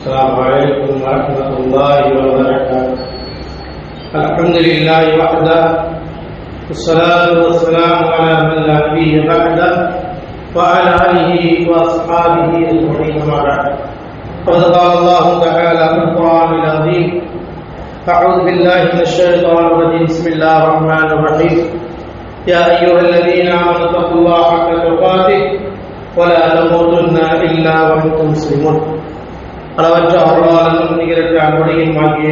السلام عليكم ورحمة الله وبركاته. الحمد لله وحده والصلاة والسلام على من لا نبي بعده وعلى آله وأصحابه أجمعين أما بعد. قد قال الله تعالى في القرآن العظيم: أعوذ بالله من الشيطان الرجيم. بسم الله الرحمن الرحيم. يا أيها الذين آمنوا اتقوا الله حق تقاته ولا تموتن إلا وأنتم مسلمون. அளவற்ற அருளாளனும் நிகரற்ற அன்புடையும் ஆகிய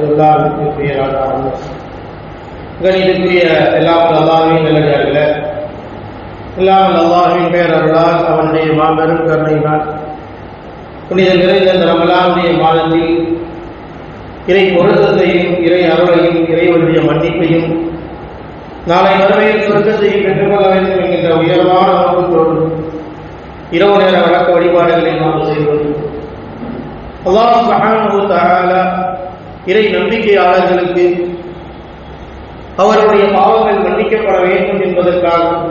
எல்லாருக்கும் பெயராக கணிதற்குரிய எல்லாம் அல்லாஹ்வின் நல்லடியார்களே, எல்லாம் அல்லாஹ்வின் பெயர் அருளால் அவனுடைய மாபெரும் கருணையினால் புனித நிறைந்த இந்த ரமலானுடைய மாதத்தில் இறை பொருத்தத்தையும் இறை அருளையும் இறைவனுடைய மன்னிப்பையும் நாளை மறுமையில் சொர்க்கத்தையும் பெற்றுக்கொள்ள வேண்டும் என்கின்ற உயர்வான நோக்கத்தோடு இரவு நேர வழக்க வழிபாடுகளை நாம் செய்வது. அல்லாஹ் சுப்ஹானஹு வ தஆலா இறை நம்பிக்கையாளர்களுக்கு அவருடைய பாவங்கள் மன்னிக்கப்பட வேண்டும் என்பதற்காகவும்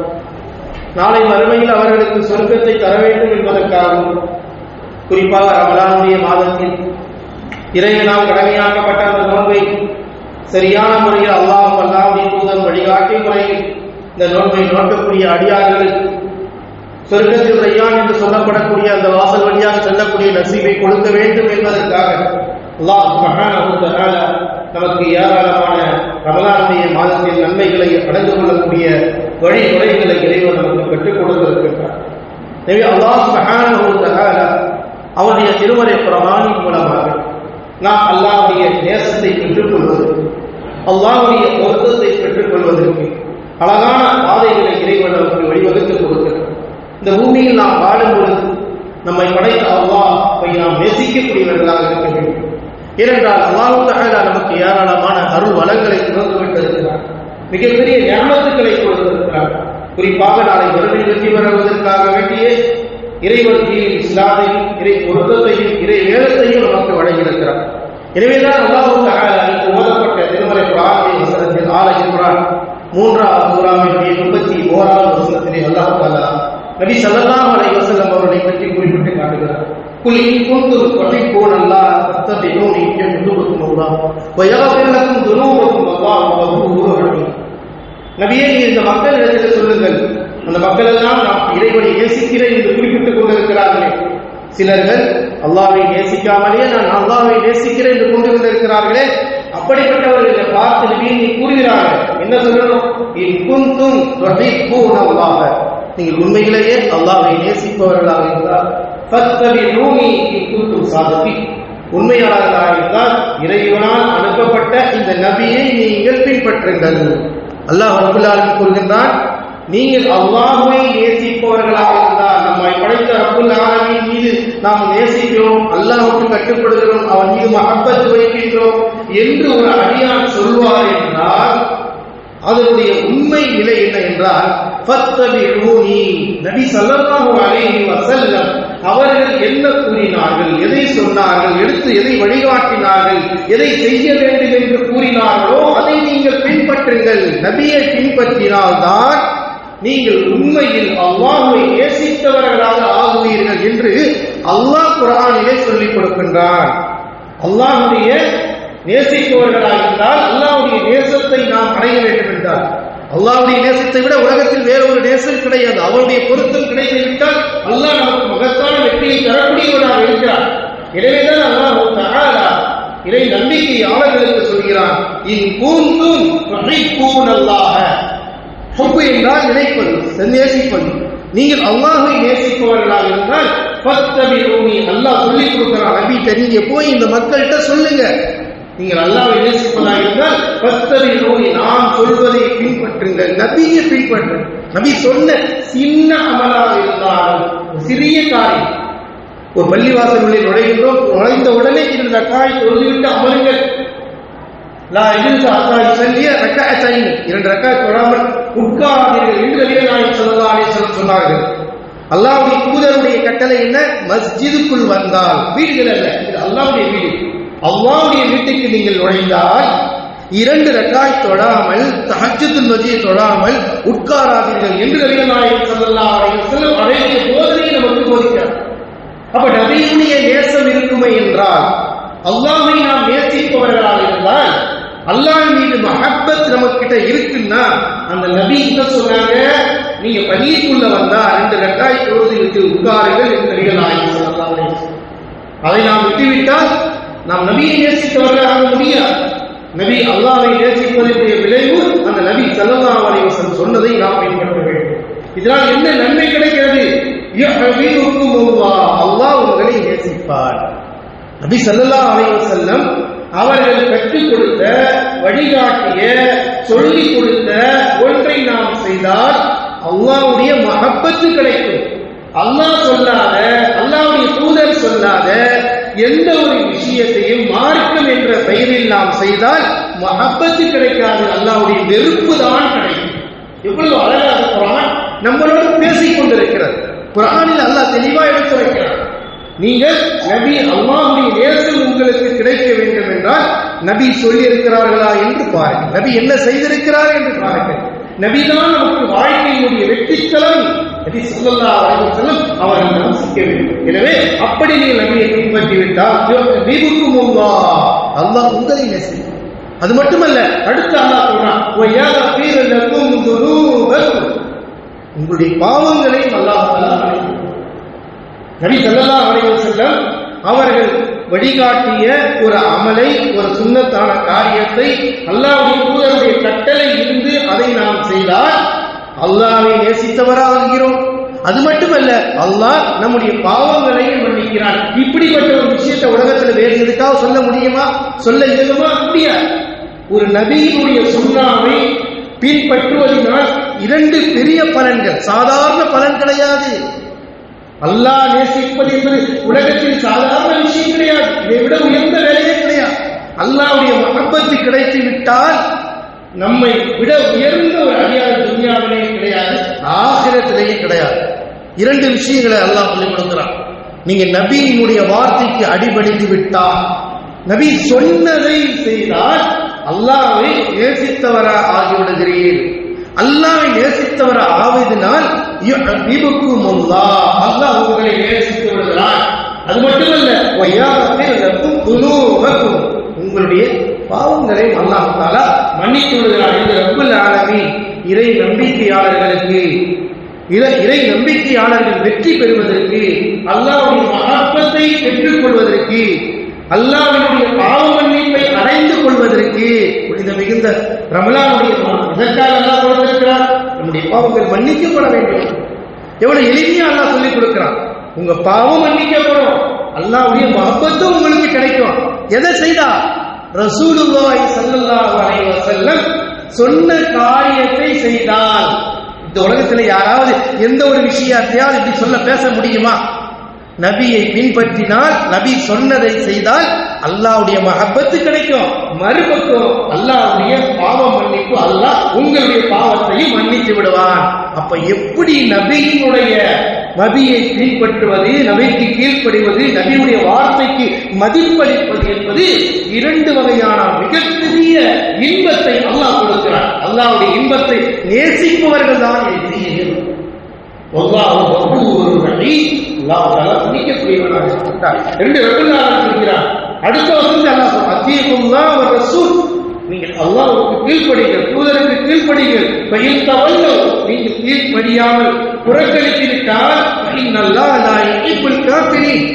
நாளை மறுமையில் அவர்களுக்கு சொர்க்கத்தை தர வேண்டும் என்பதற்காகவும் குறிப்பாக ரமலானுடைய மாதத்தில் இறைவனால் கடமையாக்கப்பட்ட அந்த நோன்பை சரியான முறையில் அல்லாஹ்வுடைய தூதர் வழிகாட்டிய முறையில் இந்த நோன்பை நோக்கக்கூடிய அடியார்களுக்கு சொர்க்கத்தில் ரையான் என்று சொல்லப்படக்கூடிய அந்த வாசல் வழியாக செல்லக்கூடிய நசீபை கொடுக்க வேண்டும் என்பதற்காக அல்லாஹ் சுப்ஹானஹு வ தஆலா நமக்கு ஏராளமான ரமலானுடைய மாதத்தில் நன்மைகளை அடைந்து கொள்ளக்கூடிய வழிமுறைகளை இறைவன் நமக்கு பெற்றுக் கொடுத்திருக்கின்றார். எனவே அல்லாஹ் சுப்ஹானஹு வ தஆலா அவருடைய திருமறை குர்ஆனின் மூலமாக நாம் அல்லாஹ்வுடைய நேசத்தை பெற்றுக்கொள்வதற்கு, அல்லாஹ்வுடைய பொருத்தத்தை பெற்றுக்கொள்வதற்கு அழகான பாதைகளை இறைவன் நமக்கு வழிவகுத்து கொடுக்கிறார். இந்த பூமியில் நாம் வாழும் பொழுது நம்மை படைத்த அல்லாஹ்வை நாம் நேசிக்கக்கூடியவர்களாக இருக்க வேண்டும். ஏனென்றால் அல்லாஹ் தஆலா நமக்கு ஏராளமான அருள் வளங்களை திறந்து விட்டிருக்கிறார், மிகப்பெரிய ஞானத்துக்களை கொடுத்திருக்கிறார். குறிப்பாக நாளை மறுமையில் வெற்றி பெறுவதற்காக வேண்டிய இறைவன் இஸ்லாமையும் இறை பொருத்தத்தையும் இறை வேதத்தையும் நமக்கு வழங்கியிருக்கிறார். எனவேதான் அல்லாஹ் தஆலா ஓதப்பட்ட திருமறை குர்ஆனுடைய வசனத்தில் ஆல இம்ரான் 3வது சூராவினுடைய 31வது வசனத்திலே அல்லாஹ் தஆலா நபி ஸல்லல்லாஹு அலைஹி வஸல்லம் அவர்களை பற்றி குறிப்பிட்டு காட்டுகிறார். குல் இன் குன்தும் துஹிப்பூனல்லாஹ ஃபத்தபிஊனி யுஹிப்புக்குமுல்லாஹ் வ யக்ஃபிர் லக்கும் துனூபக்கும் வல்லாஹு கஃபூருர் ரஹீம். நபியே, இந்த மக்களிடத்தில் சொல்லுங்கள், அந்த மக்கள் எல்லாம் நாம் இறைவனை நேசிக்கிறேன் என்று குறிப்பிட்டுக் கொண்டிருக்கிறார்களே, சிலர்கள் அல்லாஹ்வை நேசிக்காமலே நான் அல்லாஹ்வை நேசிக்கிறேன் என்று கொண்டிருக்கிறார்களே, அப்படிப்பட்டவர்களை பார்த்து நபி கூறுகிறார்கள், என்ன சொல்லணும்? இன் குன்தும் துஹிப்பூனல்லாஹ, நீங்கள் உண்மையிலேயே அல்லாஹ்வை நேசிப்பவர்களாக இருந்தால் ஃபத்தபிஊனி இன் குன்தும் சாதிகீன், உண்மையாளர்களாக இருந்தால் இறைவனால் அனுப்பப்பட்ட இந்த நபியை நீங்கள் பின்பற்றுங்கள். அல்லாஹ் ரப்பல் ஆலமீன் கூறுகின்றான், நீங்கள் அல்லாஹ்வை நேசிப்பவர்களாக இருந்தால், நம்மை படைத்த ரப்பல் ஆலமீன் மீது நாம் நேசிக்கிறோம், அல்லாஹ்வுக்கு கட்டுப்படுகிறோம், அவன் மீது மஹப்பத் வைக்கின்றோம் என்று ஒரு அடியான் சொல்வார் என்றால் அதனுடைய உண்மை நிலை என்ன என்றால் ஃபத்தபிஊனி, நபி ஸல்லல்லாஹு அலைஹி வஸல்லம் அவர்கள் என்ன கூறினார்கள், எதை சொன்னார்கள், எடுத்து எதை வழிகாட்டினார்கள், எதை செய்ய வேண்டும் என்று கூறினார்களோ அதை நீங்கள் பின்பற்றுங்கள். நபியை பின்பற்றினால்தான் நீங்கள் உண்மையில் அல்லாஹ்வை நேசித்தவர்களாக ஆகுவீர்கள் என்று அல்லாஹ் குர்ஆனிலே சொல்லிக் கொடுக்கின்றான். அல்லாஹ்வுடைய நேசிப்பவர்களாக இருந்தால் அல்லாஹ்வுடைய நேசத்தை நாம் அடைய வேண்டும் என்றால், அல்லாஹ்வுடைய நேசத்தை விட உலகத்தில் வேறொரு நேசம் கிடையாது. அவருடைய பொருத்தம் கிடைத்துவிட்டால் அல்லாஹ் நமக்கு மகத்தான வெற்றியை தரக்கூடியவராக இருக்கிறார். எனவேதான் அல்லாஹ் தஆலா இறை நம்பிக்கையாளர்களுக்கு சொல்கிறான், இன் குன்தும் துஹிப்பூனல்லாஹ, ஹுப் என்றால் நினைப்பது, நேசிப்பது. நீங்கள் அல்லாஹ்வை நேசிப்பவர்களாக இருந்தால் ஃபத்தபிஊனி, அல்லாஹ் சொல்லிக் கொடுக்கிறான், நபிட்ட நீங்க போய் இந்த மக்கள்கிட்ட சொல்லுங்க, நீங்கள் அல்லாஹ்வை நேசிப்பதாக இருந்தால் ஃபத்தபிஊனி, நாம் சொல்வதை பின்பற்றுங்கள், நபியை பின்பற்றுங்கள். நபி சொன்ன சின்ன அமலாக இருந்தாலும் சிறிய காரியம், ஒரு பள்ளிவாசல்களில் நுழைகின்றோம், நுழைந்த உடனே 2 ரக்காய் தொழுதுவிட்டு அமருங்கள், லா இஜ்லிஸு ஹத்தா யுஸல்லிய ரக்அத்தைன், 2 ரக்காய் தொழாமல் உட்காராதீர்கள் என்று நபிகள் நாயகம் ஸல்லல்லாஹு அலைஹி வஸல்லம் சொன்னார்கள். அல்லாஹ்வுடைய தூதருடைய கட்டளை என்ன? மஸ்ஜிதுக்குள் வந்தால், வீடுகள் அல்ல, இது அல்லாஹ்வுடைய வீடு, அல்லாஹ்வுடைய வீட்டுக்கு நீங்கள் நுழைந்தால் 2 ரக்காய் தொழாமல், தஹஜ்ஜுதுல் மஸ்ஜித் தொழாமல் உட்காராதீர்கள் என்று நபிகள் நாயகம் ஸல்லல்லாஹு அலைஹி வஸல்லம் அழைத்த போதனை நமக்கு போதிக்கிறார். அப்ப நபியுடைய நேசம் இருக்கும் அல்லாஹ்வை நாம் நேசிப்பவர்களாக இருந்தால், அல்லாஹ் மீது மஹப்பத் நம்ம கிட்ட இருக்குன்னா, அந்த நபி என்ன சொன்னாங்க, நீங்க பள்ளிக்குள்ள வந்தா 2 ரக்காய் தொழுதுவிட்டு உட்காருங்கள் என்று நபிகள் நாயகம் ஸல்லல்லாஹு அலைஹி வஸல்லம். அதை நாம் விட்டுவிட்டால் நாம் நபியை நேசித்தவர்களாக முடியாது. நபி அல்லாஹ்வை நேசிப்பதனுடைய விளைவு அந்த நபி ஸல்லல்லாஹு அலைஹி வஸல்லம் சொன்னதை நாம் பின்பற்ற வேண்டும். இதனால் என்ன நன்மை கிடைக்கிறது? அல்லாஹ் உங்களை நேசிப்பார். நபி ஸல்லல்லாஹு அலைஹி வஸல்லம் அவர்கள் கற்றுக் கொடுத்த, வழிகாட்டிய, சொல்லிக் கொடுத்த ஒன்றை நாம் செய்தால் அல்லாஹ்வுடைய மஹப்பத்து கிடைக்கும். அல்லாஹ் சொல்லாத, அல்லாஹ்வுடைய தூதர் சொல்லாத எந்த ஒரு விஷயத்தையும் மார்க்கம் என்ற பெயரில் நாம் செய்தால் மஹப்பத்து கிடைக்காது, அல்லாஹ்வுடைய வெறுப்பு தான் கிடைக்கும். எவ்வளவு அழகாக குர்ஆன் நம்மளோடு பேசிக் கொண்டிருக்கிறது. குர்ஆனில் அல்லாஹ் தெளிவாக எடுத்துரைக்கிறார். நீங்கள் நபி அல்லாஹ்வுடைய நேசம் உங்களுக்கு கிடைக்க வேண்டும் என்றால் நபி சொல்லி இருக்கிறார்களா என்று பாருங்கள், நபி என்ன செய்திருக்கிறார் என்று பாருங்கள். நபிதான் நமக்கு வாழ்க்கையினுடைய வெற்றித்தலம். நபி ஸல்லல்லாஹு அலைஹி வஸல்லம் அவர்கள் நேசிக்க வேண்டும். எனவே அப்படி நீங்கள் நபியை பின்பற்றிவிட்டால் அல்லாஹ் உங்களை நேசிப்பார். அது மட்டுமல்ல, அடுத்து அல்லாஹ் சொல்றான், உங்களுடைய பாவங்களை அல்லாஹ் மன்னிப்பார். நபி ஸல்லல்லாஹு அலைஹி வஸல்லம் அவர்கள் வழிகாட்டிய ஒரு அமலை, ஒரு சுன்னத்தான காரியத்தை, அல்லாஹ்வுடைய தூதருடைய கட்டளை இருந்து அதை நாம் செய்தால் அல்லாஹ்வை நேசித்தவராகிறோம். அது மட்டுமல்ல, அல்லாஹ் நம்முடைய பாவங்களையும் மன்னிக்கிறான். இப்படிப்பட்ட ஒரு விஷயத்தை உலகத்தில் வேறு எதுக்காக சொல்ல முடியுமா? சொல்ல இயலுமா? முடியாது. ஒரு நபியினுடைய சுன்னாவை பின்பற்றுவதனால் 2 பெரிய பலன்கள், சாதாரண பலன் கிடையாது. அல்லாஹ் நேசிப்பது என்பது உலகத்தில் சாதாரண விஷயம் கிடையாது. இதை விட உயர்ந்த வேலையே கிடையாது. அல்லாஹ்வுடைய மஹப்பத்து கிடைத்து விட்டால் நம்மை விட உயர்ந்த ஒரு அடியார் துன்யாவிலே கிடையாது, ஆகிரத்திலேயே கிடையாது. 2 விஷயங்களை அல்லாஹ் சொல்லிக் கொடுக்கிறான். நீங்க நபியினுடைய வார்த்தைக்கு அடிபணிந்து விட்டால், நபி சொன்னதை செய்தால் அல்லாஹ்வை நேசித்தவரா ஆகிவிடுகிறீர்கள். அல்லாஹ்வை நேசித்தவரா ஆவதினால் அல்லாஹ் உங்களை நேசித்து விடுகிறான். அது மட்டுமல்ல, உங்களுடைய பாவங்களை அல்லாஹ் தஆலா மன்னித்து விடுகிறான் என்று ரப்புல் ஆலமீன் இறை நம்பிக்கையாளர்களுக்கு, இறை நம்பிக்கையாளர்கள் வெற்றி பெறுவதற்கு, அல்லாஹ்வுடைய மஹப்பத்தை பெற்றுக் கொள்வதற்கு, அல்லாஹ்வுடைய பாவ மன்னிப்பை அடைந்து கொள்வதற்கு புனித மிகுந்த ரமலானுடைய இதற்காக அல்லாஹ் கொடுத்திருக்கிறார். நம்முடைய பாவங்கள் மன்னிக்கப்பட வேண்டும். எவ்வளவு எளிமையா அல்லாஹ் சொல்லிக் கொடுக்கிறான். உங்க பாவம் மன்னிக்கப்படும், அல்லாஹ்வுடைய மஹப்பத்தும் உங்களுக்கு கிடைக்கும். எதை செய்தா? ரசூலுல்லாஹி ஸல்லல்லாஹு அலைஹி வஸல்லம் சொன்ன காரியத்தை செய்தால். இந்த உலகத்துல யாராவது எந்த ஒரு விஷயத்தையாவது இப்படி சொல்ல பேச முடியுமா? நபியை பின்பற்றினால், நபி சொன்னதை செய்தால் அல்லாஹ்வுடைய மஹப்பத்து கிடைக்கும். மறுபக்கம் அல்லாஹ்வுடைய பாவ மன்னிப்பு, அல்லாஹ் உங்களுடைய பாவத்தையும் மன்னித்து விடுவான். அப்ப எப்படி நபியை பின்பற்றுவது, நபிக்கு கீழ்ப்படிவது, நபியுடைய வார்த்தைக்கு மதிப்பளிப்பது என்பது 2 வகையான மிகப்பெரிய இன்பத்தை அல்லாஹ் கொடுக்கிறார். அல்லாஹ்வுடைய இன்பத்தை நேசிப்பவர்கள் தான் அடுத்த வசனத்தில் அல்லாஹ் அத்தீஉல்லாஹ் வ ரசூல், நீங்கள் அல்லாஹ்வுக்கு கீழ்ப்படிங்கள், தூதருக்கு கீழ்ப்படிங்கள். நீங்கள் கீழ்ப்படியாமல் புறக்கணித்து விட்டால் இன்னல்லாஹ லா யுஹிப்புல் காஃபிரீன்,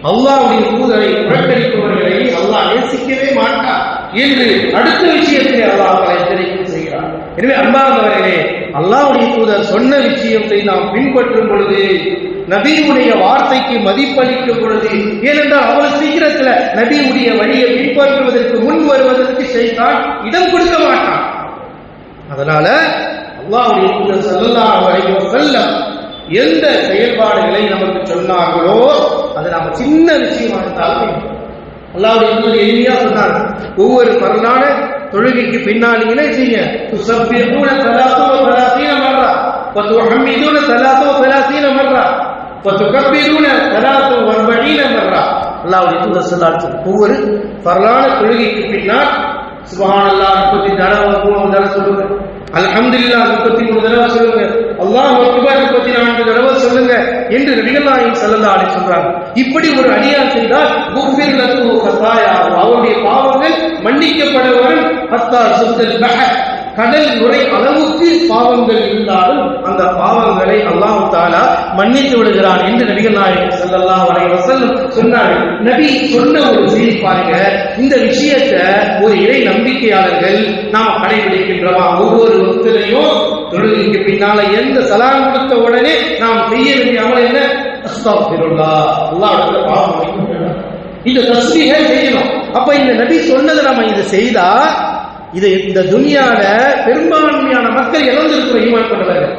அல்லாஹ்வுடைய தூதரை புறக்கணிப்பவர்களை அல்லாஹ் நேசிக்கவே மாட்டார் என்று அடுத்த விஷயத்தை அல்லாஹ் எச்சரிக்கை செய்கிறார். எனவே அன்பார்ந்தவர்களே, அல்லாஹ்வுடைய தூதர் சொன்ன விஷயத்தை நாம் பின்பற்றும் பொழுது, நபியுடைய வார்த்தைக்கு மதிப்பளிக்கும் பொழுது, ஏனென்றால் அவ்வளவு சீக்கிரத்தில் நபியுடைய வழியை பின்பற்றுவதற்கு முன் வருவதற்கு ஷைத்தான் இடம் கொடுக்க மாட்டான். அதனால அல்லாஹ்வுடைய தூதர் ஸல்லல்லாஹு அலைஹி வஸல்லம் எந்த செயல்பாடுகளை நமக்கு சொன்னார்களோ அது நாம சின்ன விஷயமா இருந்தாலும் அல்லாஹ்வுடைய தூதர் எளிமையா சொன்னாங்க. ஒவ்வொரு பரலான தொழுகைக்கு பின்னால் என்ன செய்யுங்க, துஸப்பிஹூன 33 மர்ரா வதுஹம்மிதுன 33 மர்ரா வதுகப்பிருன 43 மர்ரா. அல்லாஹ்வுடைய தூதர் ஸல்லல்லாஹு அலைஹி வஸல்லம் ஒவ்வொரு பரலான தொழுகைக்கு பின்னால் சுப்ஹானல்லாஹ் 33 தடவை சொல்லுங்க, அல்ஹம்துலில்லாஹ் 33 தடவை சொல்லுங்க, அல்லாஹ் அக்பர் 34 தடவை சொல்லுங்க என்று நபிகள் நாயகம் ஸல்லல்லாஹு அலைஹி சொல்றாங்க. இப்படி ஒரு அடியார் செய்தால் குஃபிர் லஹு கதாயா மன்னிக்கப்படுவன் ஹத்தா சுத்தல் பஹர், கடல் நுரை அளவுக்கு பாவங்கள் இருந்தாலும் அந்த பாவங்களை அல்லாஹ் தஆலா மன்னித்து விடுகிறான் என்று நபிகள் நாயகம் ஸல்லல்லாஹு அலைஹி வஸல்லம் சொன்னார்கள். நபி சொன்ன ஒரு செய்தி பாருங்க. இந்த விஷயத்தை ஒரு இறை நம்பிக்கையாளர்கள் நாம் கடைபிடிக்கின்றோமா? ஒவ்வொரு வக்திலையும் தொழுகைக்கு பின்னால எந்த சலாம் கொடுத்த உடனே நாம் செய்ய வேண்டிய அமல் என்ன? அஸ்தக்ஃபிருல்லாஹ், அல்லாஹ்வுடைய பாவம் மன்னிக்கணும். இந்த தஸ்பீஹை செய்யணும். அப்ப இந்த நபி சொன்னதை நம்ம இதை செய்தா இதை இந்த துனியால பெரும்பான்மையான மக்கள் இழந்திருக்கிற ஈமான் கொண்டவர்கள்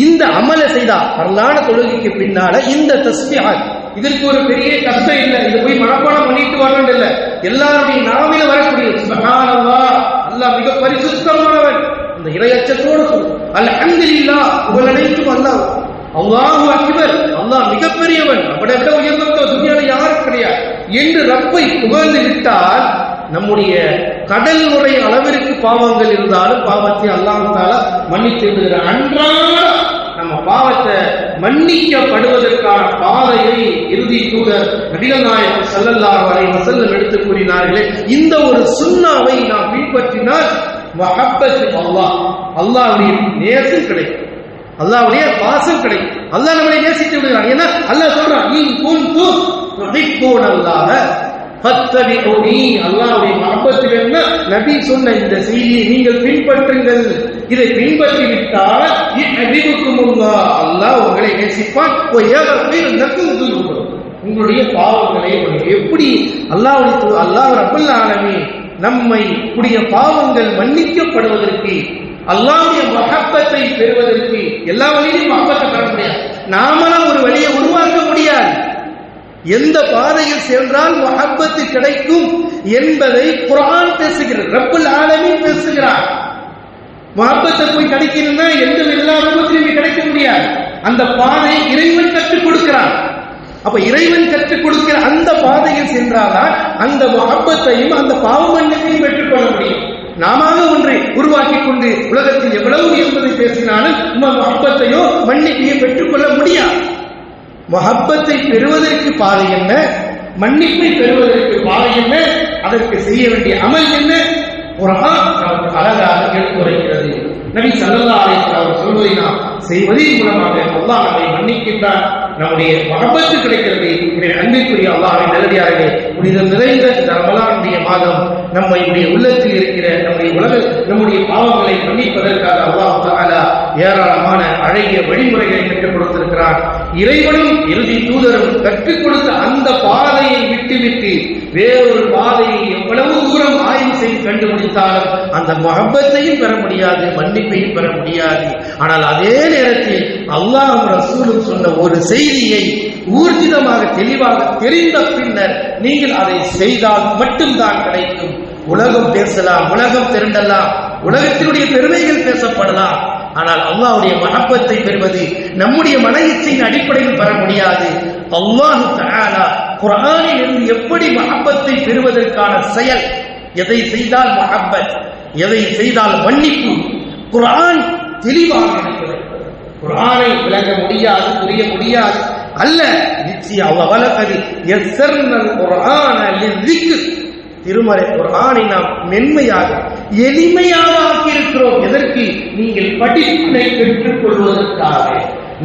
இந்த அமலை செய்தா வரலான தொழுகைக்கு பின்னால இந்த தஸ்பீஹ், இதற்கு ஒரு பெரிய கஷ்டம் இல்லை. இது போய் மனப்பாடம் பண்ணிட்டு வரணும் இல்லை, எல்லாருடைய நாவில வரக்கூடிய சுப்ஹானல்லாஹ், அல்லாஹ் மிக பரிசுத்தமானவன், அந்த இறையச்சத்தோடு அல்ஹம்துலில்லாஹ், புகழனைத்தும் அல்லாஹ், அல்லாஹு அக்பர், அல்லாஹ் மிகப்பெரியவன், அவனை விட உயர்ந்தவன் துனியால யாரும் கிடையாது என்று ரப்பை புகழ்ந்து விட்டால் நம்முடைய கடல் நுரை அளவிற்கு பாவங்கள் இருந்தாலும் பாவத்தை அல்லாஹ் தஆலா மன்னித்து விடுகிறார். அன்றாட நம்ம பாவத்தை மன்னிக்கப்படுவதற்கான பாதையை இறுதி தூதர் நபிகள் நாயகம் ஸல்லல்லாஹு அலைஹி வஸல்லம் எடுத்து கூறினார்களே, இந்த ஒரு சுன்னாவை நாம் பின்பற்றினால் மஹப்பத் அல்லாஹ், அல்லாஹ்வுடைய நேசம் கிடைக்கும், அல்லாஹ்வுடைய பாசம் கிடைக்கும். அல்லாஹ் நம்மளை நேசித்து விடுகிறான். ஏன்னா அல்லாஹ் சொல்றான், இன் குன்தும் துஹிப்பூனல்லாஹ ஃபத்தபிஊனி, அல்லாஹ்வுடைய மஹப்பத்தில் என்ன நபி சொன்ன இந்த செய்தியை நீங்கள் பின்பற்றுங்கள். இதை பின்பற்றி விட்டால் யஹ்பிபுக்குமுல்லாஹ், அல்லாஹ் உங்களை நேசிப்பான், வ யக்ஃபிர் லக்கும் துனூபக்கும், உங்களுடைய பாவங்களை எப்படி அல்லாஹ் ரப்பல் ஆலமீன் நம்மை கூடிய பாவங்கள் மன்னிக்கப்படுவதற்கு அல்லாஹ்வுடைய மஹப்பத்தை பெறுவதற்கு எல்லா வழியிலும் மஹப்பத்தை பெற முடியாது. நாமளும் ஒரு வழியை உருவாக்க முடியாது. எந்த பாதையில் சென்றால் மஹப்பத்து கிடைக்கும் என்பதை குர்ஆன் பேசுகிறது, ரப்பல் ஆலமீன் பேசுகிறார். மஹப்பத்தை போய் கிடைக்கணும்னா எந்த எல்லா ரூபத்திலும் கிடைக்க முடியாது. அந்த பாதை இறைவன் கற்றுக் கொடுக்கிறான். அப்ப இறைவன் கற்றுக் கொடுக்கிற அந்த பாதையில் சென்றால்தான் அந்த மஹப்பத்தையும் அந்த பாவ மன்னிப்பையும் பெற்றுக்கொள்ள முடியும். நாம ஒன்றை உருவாக்கி கொண்டு உலகத்தில் எவ்வளவு என்பதை பேசினாலும் மஹப்பத்தையோ மன்னிப்பையோ பெற்றுக்கொள்ள முடியாது. மஹப்பத்தை பெறுவதற்கு பாதை என்ன, மன்னிப்பை பெறுவதற்கு பாதை என்ன, அதற்கு செய்ய வேண்டிய அமல் என்ன, குர்ஆன் நமக்கு அழகாக எடுத்துரைக்கிறது. நபி ஸல்லல்லாஹு அலைஹி வஸல்லம் சொல்வதை நாம் செய்வதன் மூலமாக அல்லாஹ் நம்மை மன்னிக்கின்றான், நம்முடைய மஹப்பத்து கிடைக்கிறது. அன்பிற்குரிய அல்லாஹ்வின் நல்லடியார்களே, புனிதம் நிறைந்த ரமலானுடைய மாதம் நம்முடைய உள்ளத்தில் இருக்கிற நம்முடைய பாவங்களை மன்னிப்பதற்காக அல்லாஹ் தஆலா ஏராளமான அழகிய வழிமுறைகளை கற்றுக் கொடுத்திருக்கிறார். இறைவனும் இறுதி தூதரும் கற்றுக் கொடுத்த அந்த பாதையை விட்டுவிட்டு வேறொரு பாதையை எவ்வளவு தூரம் ஆய்வு செய்து கண்டுபிடித்தாலும் அந்த மஹப்பத்தையும் பெற முடியாது, மன்னிப்பையும் பெற முடியாது. ஆனால் அதே நேரத்தில் அல்லாஹ்வும் ரசூலும் சொன்ன ஒரு செய்தியை ஊர்ஜிதமாக தெளிவாக தெரிந்த பின்னர் நீங்கள் அதை செய்தால் மட்டும்தான் கிடைக்கும். உலகம் பேசலாம், உலகம் திரண்டலாம், உலகத்தினுடைய பெருமைகள் பேசப்படலாம், ஆனால் அல்லாஹ்வுடைய மஹப்பத்தை பெறுவது நம்முடைய மன இச்சையின் அடிப்படையில் பெற முடியாது. அல்லாஹ் தஆலா குர்ஆனில் இருந்து எப்படி மஹப்பத்தை பெறுவதற்கான செயல், எதை செய்தால் மஹப்பத், எதை செய்தால் மன்னிப்பு, குர்ஆன் தெளிவாக இருக்கிறது. குர்ஆனை விளங்க முடியாது, புரிய முடியாது அல்ல, நிச்சயம் அல்லாஹ் வலகதி யஸ்ஸர்னல் குர்ஆன லிذிக்ர், திருமறை குர்ஆனை நாம் மென்மையாக எளிமையாக ஆக்கியிருக்கிறோம். எதற்கு? நீங்கள் படிப்பினை பெற்றுக் கொள்வதற்காக,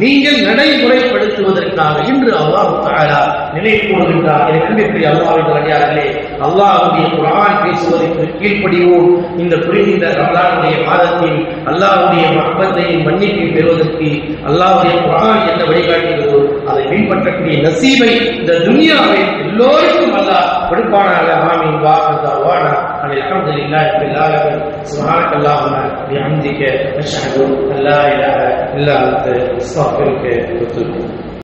நீங்கள் நடைமுறைப்படுத்துவதற்காக என்று அல்லாஹ் தஆலா நினைப்போடுகின்றார். எனவே அல்லாஹ்வின் நல்லடியார்களே, அல்லாஹ்வுடைய குர்ஆன் பேசுவதற்கு கீழ்ப்படிவோம். இந்த புரிந்த ரமலானுடைய மாதத்தில் அல்லாஹ்வுடைய மஹப்பத்தையும் மன்னிப்பை பெறுவதற்கு அல்லாஹ்வுடைய குர்ஆன் என்ன வழிகாட்டுகிறதோ அதை பின்பற்றக்கூடிய நசீபை இந்த துனியாவில் எல்லோருக்கும் அல்லாஹ் கொடுப்பானாக. ஆமீன். வாஹ்தாவானா அல்ஹம்துலில்லாஹி ரப்பில் ஆலமீன். சுப்ஹானக்கல்லாஹும்ம பிஹம்திக அஷ்ஹது அல்லா இலாஹா இல்லா அன்த அஸ்தக்ஃபிருக வ அத்தூபு